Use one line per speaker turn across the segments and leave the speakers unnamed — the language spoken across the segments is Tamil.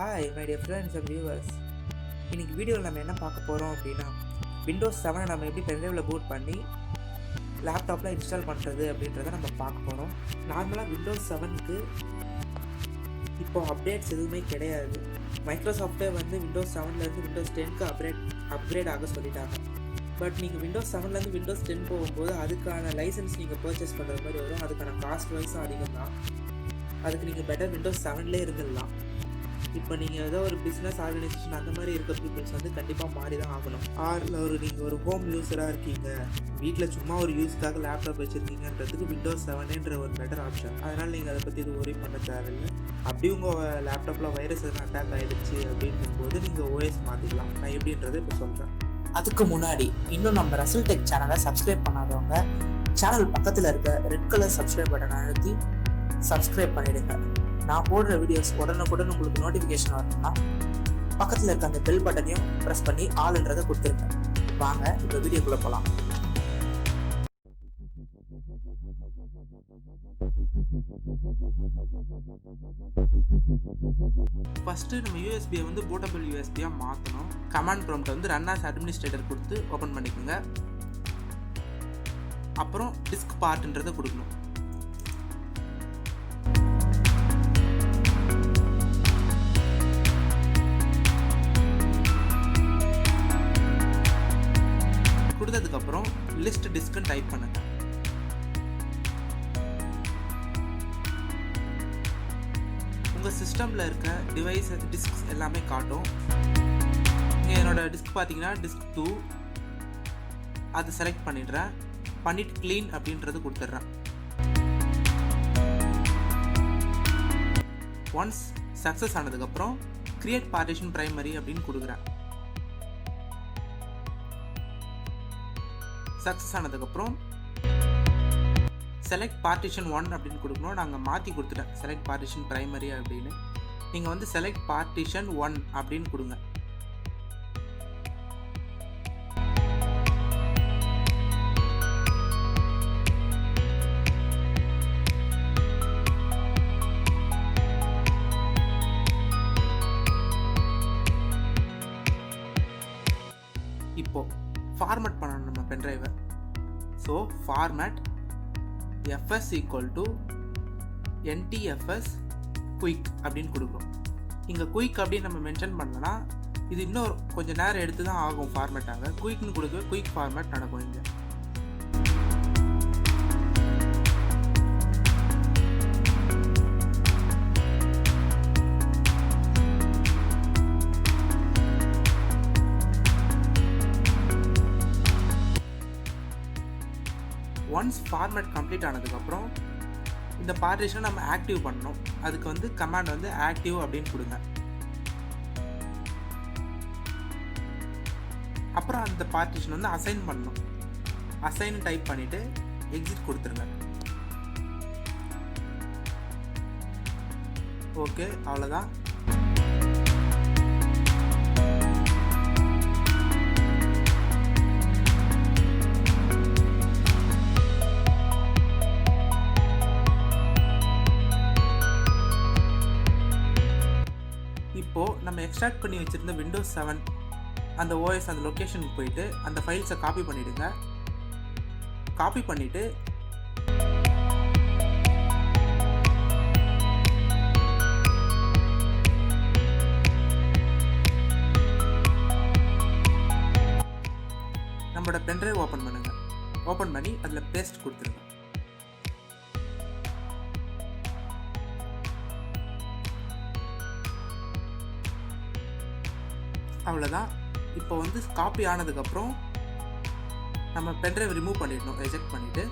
Hi my dear friends and viewers. இன்னைக்கு வீடியோவில் நம்ம என்ன பார்க்க போகிறோம் அப்படின்னா விண்டோஸ் 7 நம்ம எப்படி பென்ட்ரைவில் பூட் பண்ணி லேப்டாப்பில் இன்ஸ்டால் பண்ணுறது அப்படின்றத நம்ம பார்க்க போகிறோம். நார்மலாக விண்டோஸ் 7க்கு இப்போ அப்டேட்ஸ் எதுவுமே கிடையாது. மைக்ரோசாஃப்ட்டே வந்து விண்டோஸ் 7லேருந்து விண்டோஸ் 10க்கு அப்கிரேட் ஆக சொல்லிட்டாங்க. பட் நீங்கள் விண்டோஸ் 7லேருந்து விண்டோஸ் 10 போகும்போது அதுக்கான லைசன்ஸ் நீங்கள் பர்ச்சேஸ் பண்ணுற மாதிரி வரும். அதுக்கான காஸ்ட் வைஸும் அதிகம் தான். அதுக்கு நீங்கள் பெட்டர் விண்டோஸ் 7லே இருந்துடலாம். இப்போ நீங்கள் ஏதோ ஒரு பிஸ்னஸ் ஆர்கனைசேஷன் அந்த மாதிரி இருக்க பீப்புள்ஸ் வந்து கண்டிப்பாக மாறி தான் ஆகணும். நீங்கள் ஒரு ஹோம் யூஸராக இருக்கீங்க, வீட்டில் சும்மா ஒரு யூஸ்க்காக லேப்டாப் வச்சுருக்கீங்கன்றதுக்கு விண்டோஸ் 7ன்ற ஒரு பெட்டர் ஆப்ஷன். அதனால் நீங்கள் அதை பற்றி இது ஒரி பண்ண தேவையில்லை. அப்படி உங்கள் லேப்டாப்பில் வைரஸ் எதுவும் அட்டாக் ஆகிடுச்சு அப்படின்னும் போது நீங்கள் ஓஎஸ் மாற்றிக்கலாம். நான் எப்படின்றத இப்போ சொல்கிறேன்.
அதுக்கு முன்னாடி இன்னும் நம்ம ரஸ்டல் டெக் சேனலை சப்ஸ்கிரைப் பண்ணாதவங்க சேனல் பக்கத்தில் இருக்க ரெட் கலர் சப்ஸ்கிரைப் பட்டனை அழுத்தி சப்ஸ்கிரைப் பண்ணிடுங்க. நான் போடுற வீடியோஸ் உடனுக்குடன் உங்களுக்கு நோட்டிஃபிகேஷன் வரணும்னா பக்கத்தில் இருக்க அந்த பெல் பட்டனையும் ப்ரெஸ் பண்ணி ஆல்ன்றதை கொடுத்துருங்க. வாங்க இப்போ வீடியோக்குள்ளே போகலாம்.
ஃபஸ்ட்டு நம்ம யூஎஸ்பியை வந்து போட்டபிள் யூஎஸ்பியாக மாற்றணும். கமாண்ட் ப்ராம்ப்ட் வந்து ரன் ஆஸ் அட்மினிஸ்ட்ரேட்டர் கொடுத்து ஓப்பன் பண்ணிக்கோங்க. அப்புறம் டிஸ்க் பார்ட்ன்றதை கொடுக்கணும். கொடுத்ததுக்கப்புறம் லிஸ்ட் டிஸ்க்னு டைப் பண்ணுங்க. உங்கள் சிஸ்டமில் இருக்க டிவைஸ் டிஸ்க்ஸ் எல்லாமே காட்டும். இங்கே என்னோட டிஸ்க் பார்த்தீங்கன்னா டிஸ்க் 2 அது செலக்ட் பண்ணிடுறேன். பண்ணிட்டு க்ளீன் அப்படின்றது கொடுத்துட்றேன். ஒன்ஸ் சக்ஸஸ் ஆனதுக்கப்புறம் கிரியேட் பார்ட்டிஷன் பிரைமரி அப்படின்னு கொடுக்குறேன். சக்ஸஸ் ஆனதுக்கப்புறம் செலக்ட் பார்ட்டிஷன் 1 அப்படின்னு கொடுக்கணும். நாங்கள் மாற்றி கொடுத்துட்டேன் செலக்ட் பார்ட்டிஷன் பிரைமரி அப்படின்னு. நீங்கள் வந்து செலக்ட் பார்ட்டிஷன் 1 அப்படின்னு கொடுங்க. இப்போ ஃபார்மேட் பண்ணணும் நம்ம பென்ட்ரைவை. So format fs = ntfs quick அப்படின்னு கொடுக்குறோம். இங்கே குயிக் அப்படின்னு நம்ம மென்ஷன் பண்ணலன்னா இது இன்னும் கொஞ்சம் நேரம் எடுத்து தான் ஆகும் ஃபார்மேட் ஆக. குயிக்னு கொடுக்க குயிக் ஃபார்மேட் நடக்கும். இங்கே ஒன்ஸ் ஃபார்மேட் கம்ப்ளீட் ஆனதுக்கப்புறம் இந்த பார்ட்டிஷனை நம்ம ஆக்டிவ் பண்ணணும். அதுக்கு வந்து கமாண்ட் வந்து ஆக்டிவ் அப்படின்னு கொடுங்க. அப்புறம் அந்த பார்ட்டிஷன் வந்து அசைன் பண்ணணும். அசைன் டைப் பண்ணிவிட்டு எக்ஸிட் கொடுத்துருங்க. ஓகே, அவ்வளோதான். இப்போது நம்ம எக்ஸ்ட்ராக்ட் பண்ணி வச்சுருந்த விண்டோஸ் 7 அந்த ஓஎஸ் அந்த லொக்கேஷனுக்கு போயிட்டு அந்த ஃபைல்ஸை காப்பி பண்ணிவிடுங்க. காப்பி பண்ணிவிட்டு நம்மளோட பென்ட்ரைவ் ஓப்பன் பண்ணுங்கள். ஓப்பன் பண்ணி அதில் பேஸ்ட் கொடுத்துருங்க. அவ்வளோதான். இப்போ வந்து காப்பி ஆனதுக்கப்புறம் நம்ம பென்ட்ரைவ் ரிமூவ் பண்ணிடணும். எஜெக்ட் பண்ணிவிட்டு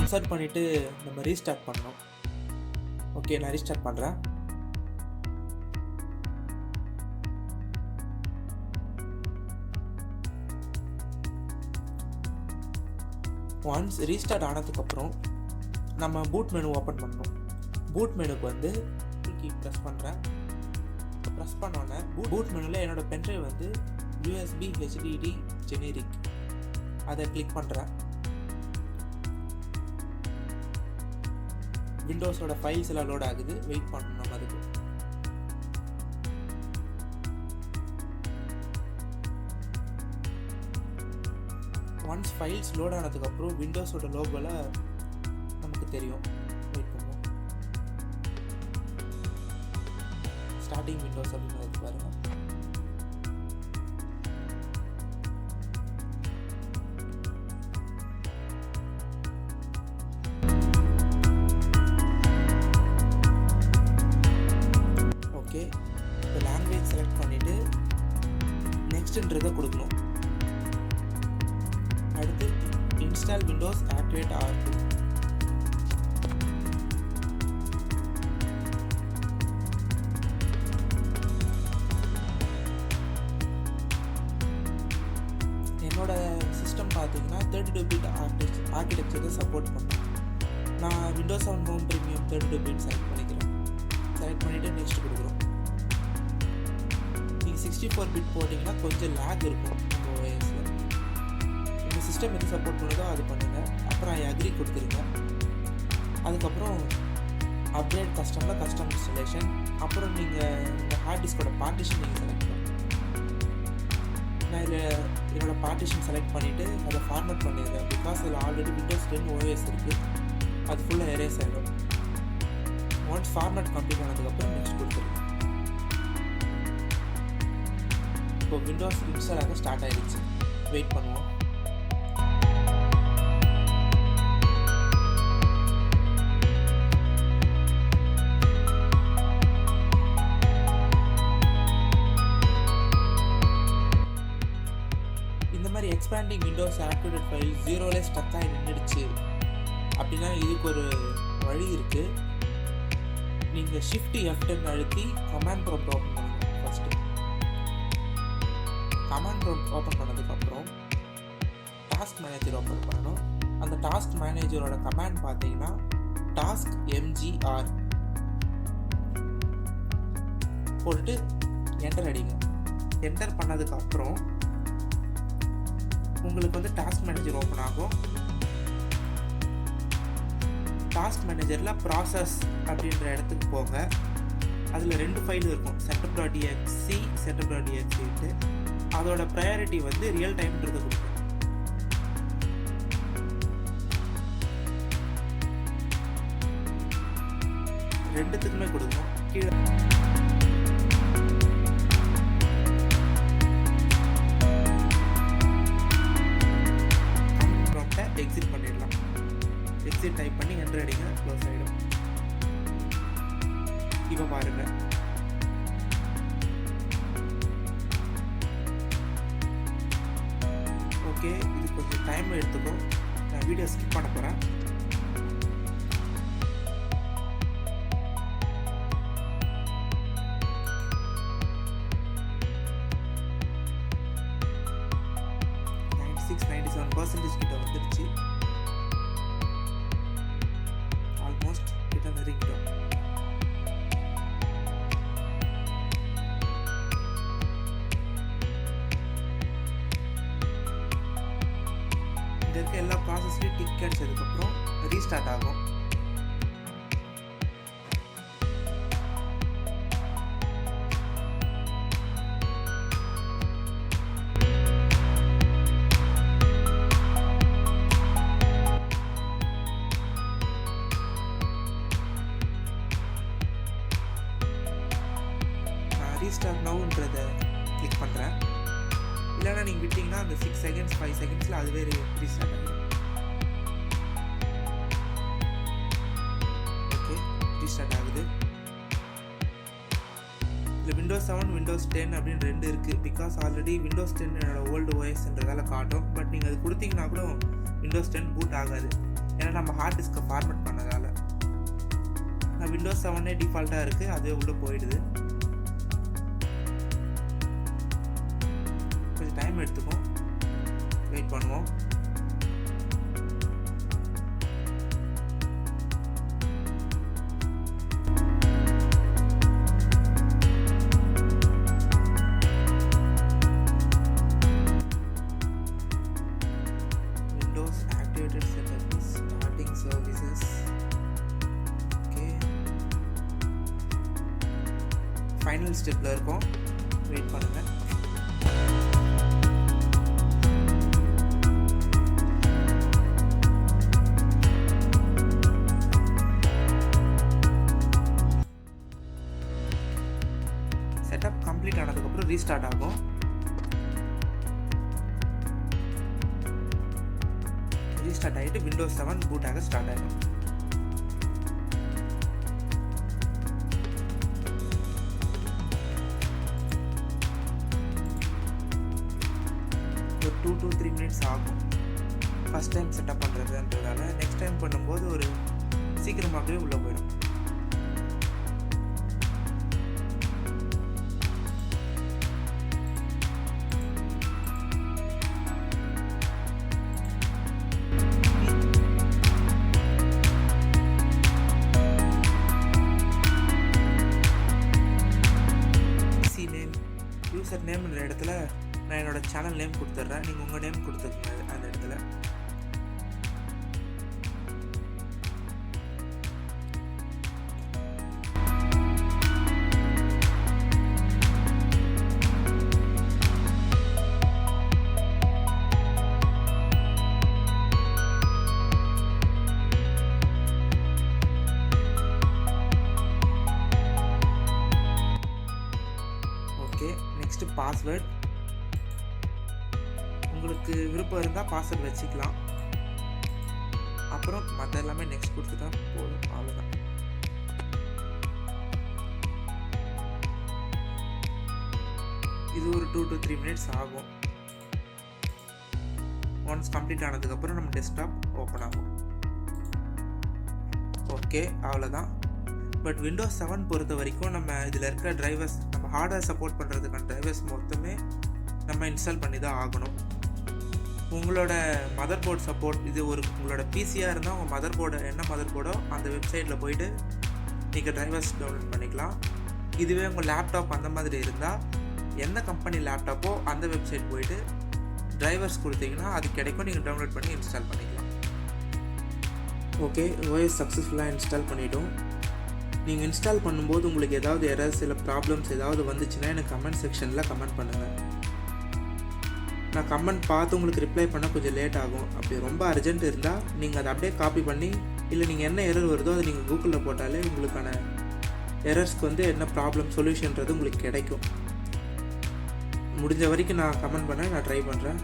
இன்சர்ட் பண்ணிவிட்டு நம்ம ரீஸ்டார்ட் பண்ணணும். ஓகே, நான் ரீஸ்டார்ட் பண்ணுறேன். ஒன்ஸ் ரீஸ்டார்ட் ஆனதுக்கப்புறம் நம்ம பூட் மெனு ஓப்பன் பண்ணணும். பூட் மெனுக்கு வந்து கீ ப்ரெஸ் பண்ணுறேன். ப்ரெஸ் பண்ணோன்னே பூட் மெனுவில் என்னோடய பென்ட்ரைவ் வந்து USB HDD ஜெனரிக் அதை கிளிக் பண்ணுறேன். விண்டோஸோட ஃபைல்ஸ் எல்லாம் லோட் ஆகுது. வெயிட் பண்ணணும் அதுக்கு. ஒன்ஸ் ஃபைல்ஸ் லோட் ஆனதுக்கப்புறம் விண்டோஸோட லோகோவில் நமக்கு தெரியும். வெயிட் பண்ணுவோம். ஸ்டார்டிங் விண்டோஸ் அப்படின்னு பாருங்க. ஓகே, இப்போ லாங்குவேஜ் செலக்ட் பண்ணிவிட்டு நெக்ஸ்ட்ன்றதை கொடுக்கணும். அடுத்து இன்ஸ்டால் விண்டோஸ் ஆக்டிவேட் R2. என்னோட சிஸ்டம் பார்த்தீங்கன்னா 32 பிட் ஆர்கிடெக்சரை சப்போர்ட் பண்ணும். நான் Windows 7 home premium 32 bit select பண்ணிக்கிறேன். செலக்ட் பண்ணிவிட்டு நெக்ஸ்ட் கொடுக்குறோம். நீங்கள் 64 பிட் போட்டிங்கன்னா கொஞ்சம் லேக் இருக்கும் உங்கள் OSல. உங்கள் சிஸ்டம் எது சப்போர்ட் பண்ணுதோ அது பண்ணுங்கள். அப்புறம் அக்ரி கொடுத்துருங்க. அதுக்கப்புறம் அப்கிரேட் கஸ்டமில் கஸ்டம் இன்ஸ்டலேஷன். அப்புறம் நீங்கள் உங்கள் ஹார்ட் டிஸ்கோட பார்ட்டிஷன் நீங்கள் செலக்ட் பண்ணுங்கள். நான் இதில் என்னோடய பார்ட்டிஷன் செலக்ட் பண்ணிவிட்டு அதை ஃபார்மேட் பண்ணிடுறேன். பிகாஸ் அதில் ஆல்ரெடி விண்டோஸ் 10 OS இருக்குது. அது ஃபுல்லாக எரேஸ் ஆகிடும். ஒன்ஸ் ஃபார்மேட் கம்ப்ளீட் ஆனதுக்கப்புறம் நெக்ஸ்ட் கொடுத்துருங்க. இப்போ விண்டோஸ் இன்ஸ்டால் ஆக ஸ்டார்ட் ஆகிடுச்சு. வெயிட் பண்ணுவோம். இந்த மாதிரி எக்ஸ்பேண்டிங் விண்டோஸ் ஆக்டிவேட் ஃபைல் 0ல ஸ்டக் ஆகி நின்றுடுச்சு அப்படின்னா இதுக்கு ஒரு வழி இருக்குது. நீங்கள் ஷிஃப்ட் F10 அழுத்தி கமாண்ட் ப்ராம்ப்ட் ஓப்பன் பண்ணணும். ஃபஸ்ட்டு கமாண்ட் ப்ராம்ப்ட் ஓப்பன் பண்ணதுக்கப்புறம் டாஸ்க் மேனேஜர் ஓப்பன் பண்ணணும். அந்த டாஸ்க் மேனேஜரோட கமாண்ட் பார்த்தீங்கன்னா டாஸ்க் MGR போட்டுட்டு என்டர் அடிங்க. என்டர் பண்ணதுக்கப்புறம் உங்களுக்கு வந்து டாஸ்க் மேனேஜர் ஓப்பன் ஆகும். டாஸ்க் மேனேஜரில் ப்ராசஸ் அப்படின்ற இடத்துக்கு போங்க. அதில் 2 ஃபைல் இருக்கும், setup.exe setup.exe. அதோட ப்ரையாரிட்டி வந்து ரியல் டைம்ன்றது கொடுக்கும். ரெண்டுத்துக்குமே கொடுக்கணும். கீழே எக்ஸிட் பண்ணிடலாம். எக்ஸிட் டைப் பண்ணி என்டர் அடிங்க. க்ளோஸ் ஆகிடும். இப்போ பாருங்க, ஓகே, இது கொஞ்சம் டைம் எடுத்துக்கும். நான் வீடியோ ஸ்கிப் பண்ண போகிறேன். கிட்ட வந்துருச்சு. ஆல்மோஸ்ட் கிட்ட நெருங்கிட்டோம். இங்க இருக்க எல்லா ப்ராசஸ்லையும் டிக் அடிச்சதுக்கப்புறம் ரீஸ்டார்ட் ஆகும். ரீஸ்டார்ட் நவுன்றதை கிளிக் பண்ணுறேன். இல்லைனா நீங்கள் விட்டிங்கன்னா அந்த 6 செகண்ட்ஸ் 5 செகண்ட்ஸில் அதுவே ரீஸ்டார்ட் ஆகிடும். ஓகே, ரீஸ்டார்ட் ஆகுது. இல்லை விண்டோஸ் 7 விண்டோஸ் 10 அப்படின்னு 2 இருக்குது. பிகாஸ் ஆல்ரெடி விண்டோஸ் 10 என்னோட ஓல்டு ஓஎஸ்ன்றதால காட்டும். பட் நீங்கள் அது கொடுத்தீங்கன்னா கூட விண்டோஸ் 10 பூட் ஆகாது. ஏன்னா நம்ம ஹார்ட் டிஸ்கை ஃபார்மேட் பண்ணதால். நான் விண்டோஸ் 7 டிஃபால்ட்டாக இருக்குது, அதுவே உள்ளே போயிடுது. டைம் எடுத்துக்கும். வெயிட் பண்ணுவோம். ஃபைனல் ஸ்டெப்பில் இருக்கோம், வெயிட் பண்ணுங்கள். செட்டப் கம்ப்ளீட் ஆனதுக்கப்புறம் ரீஸ்டார்ட் ஆகும். ரீஸ்டார்ட் ஆகிட்டு விண்டோஸ் 7 பூட் ஆக ஸ்டார்ட் ஆகிடும். ஒரு 2 to 3 minutes ஆகும் ஃபஸ்ட் டைம் செட்டப் பண்ணுறதுன்றதால. நெக்ஸ்ட் டைம் பண்ணும்போது ஒரு சீக்கிரமாகவே உள்ளே போயிடும். யூசர் நேம்ன்ற இடத்துல நான் என்னோட சேனல் நேம் கொடுத்துட்றேன், நீங்கள் உங்கள் நேம் கொடுத்துருங்க அந்த இடத்துல. Okay, next password. உங்களுக்கு விருப்பம் இருந்தால் பாஸ்வேர்ட் வச்சுக்கலாம். அப்புறம் மற்ற எல்லாமே நெக்ஸ்ட் கொடுத்துட்டா போதும், அவ்வளோதான். இது ஒரு 2 to 3 minutes ஆகும். ஒன்ஸ் கம்ப்ளீட் ஆனதுக்கப்புறம் நம்ம டெஸ்க்டாப் ஓப்பன் ஆகும். ஓகே, அவ்வளோதான். பட் விண்டோஸ் 7 பொறுத்த வரைக்கும் நம்ம இதில் இருக்க டிரைவர்ஸ், நம்ம ஹார்ட்வேர் சப்போர்ட் பண்ணுறதுக்கான டிரைவர்ஸ் மொத்தமே நம்ம இன்ஸ்டால் பண்ணி தான் ஆகணும். உங்களோட மதர் போர்டு சப்போர்ட், இது ஒரு உங்களோட பிசியாக இருந்தால் உங்கள் மதர் போர்டு என்ன மதர் போர்டோ அந்த வெப்சைட்டில் போயிட்டு நீங்கள் டிரைவர்ஸ் டவுன்லோட் பண்ணிக்கலாம். இதுவே உங்கள் லேப்டாப் அந்த மாதிரி இருந்தால் எந்த கம்பெனி லேப்டாப்போ அந்த வெப்சைட் போயிட்டு டிரைவர்ஸ் கொடுத்தீங்கன்னா அது கிடைக்கும், நீங்கள் டவுன்லோட் பண்ணி இன்ஸ்டால் பண்ணிக்கலாம். ஓகே, ஓஎஸ் சக்ஸஸ்ஃபுல்லாக இன்ஸ்டால் பண்ணிட்டோம். நீங்கள் இன்ஸ்டால் பண்ணும்போது உங்களுக்கு ஏதாவது எரர்ஸ் இல்லை ப்ராப்ளம்ஸ் ஏதாவது வந்துச்சுன்னா எனக்கு கமெண்ட் செக்ஷனில் கமெண்ட் பண்ணுங்கள். நான் கமெண்ட் பார்த்து உங்களுக்கு ரிப்ளை பண்ண கொஞ்சம் லேட் ஆகும். அப்படி ரொம்ப அர்ஜென்ட் இருந்தால் நீங்கள் அதை அப்படியே காப்பி பண்ணி, இல்லை நீங்கள் என்ன எரர் வருதோ அதை நீங்கள் கூகுளில் போட்டாலே உங்களுக்கான எரர்ஸ்க்கு வந்து என்ன ப்ராப்ளம் சொல்யூஷன்றது உங்களுக்கு கிடைக்கும். முடிஞ்ச வரைக்கும் நான் கமெண்ட் பண்ண நான் ட்ரை பண்ணுறேன்.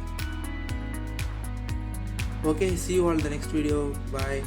Okay, see you all in the next video. Bye.